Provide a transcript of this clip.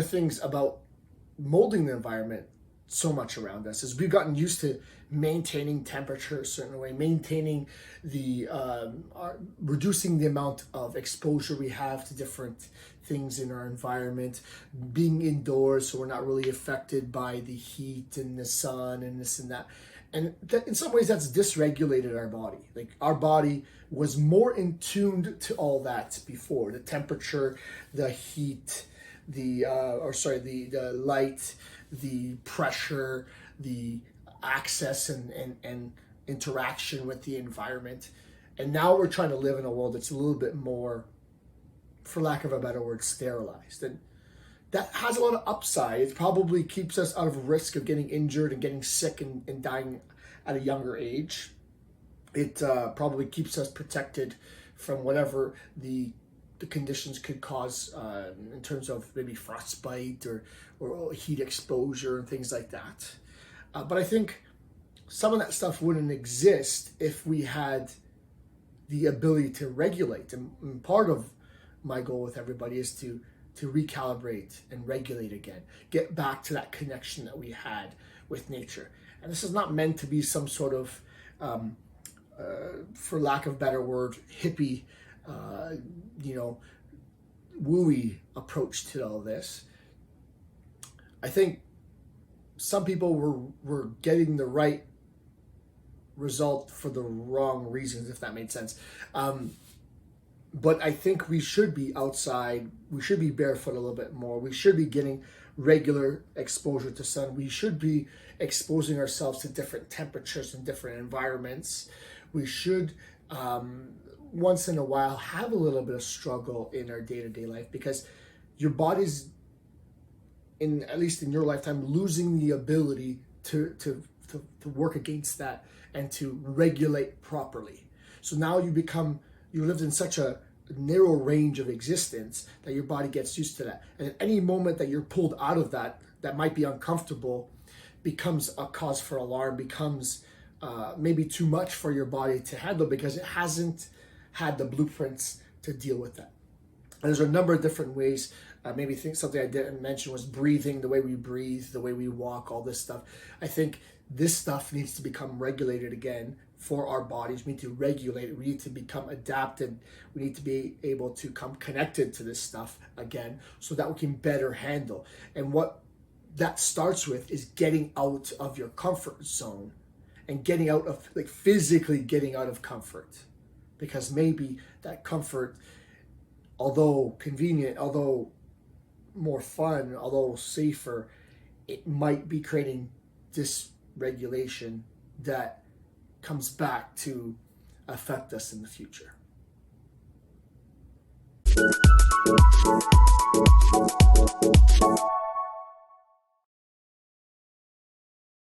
the things about molding the environment so much around us is we've gotten used to maintaining temperature a certain way, maintaining reducing the amount of exposure we have to different things in our environment, being indoors so we're not really affected by the heat and the sun and this and that. And in some ways that's dysregulated our body. Like our body was more in tuned to all that before: the temperature, the heat, the light, the pressure, the access and interaction with the environment. And now we're trying to live in a world that's a little bit more, for lack of a better word, sterilized. And that has a lot of upside. It probably keeps us out of risk of getting injured and getting sick and dying at a younger age. It probably keeps us protected from whatever the conditions could cause in terms of maybe frostbite or heat exposure and things like that. But I think some of that stuff wouldn't exist if we had the ability to regulate. And part of my goal with everybody is to recalibrate and regulate again, get back to that connection that we had with nature. And this is not meant to be some sort of, for lack of a better word, hippie, wooey approach to all this. I think some people were getting the right result for the wrong reasons, if that made sense. But I think we should be outside. We should be barefoot a little bit more. We should be getting regular exposure to sun. We should be exposing ourselves to different temperatures and different environments. We should, once in a while, have a little bit of struggle in our day-to-day life, because your body's, at least in your lifetime, losing the ability to work against that and to regulate properly. So now you lived in such a narrow range of existence that your body gets used to that. And at any moment that you're pulled out of that might be uncomfortable, becomes a cause for alarm, becomes maybe too much for your body to handle because it hasn't had the blueprints to deal with that. And there's a number of different ways. Maybe something I didn't mention was breathing, the way we breathe, the way we walk, all this stuff. I think this stuff needs to become regulated again for our bodies. We need to regulate it. We need to become adapted. We need to be able to come connected to this stuff again so that we can better handle. And what that starts with is getting out of your comfort zone and getting out of, physically getting out of comfort. Because maybe that comfort, although convenient, although more fun, although safer, it might be creating dysregulation that comes back to affect us in the future.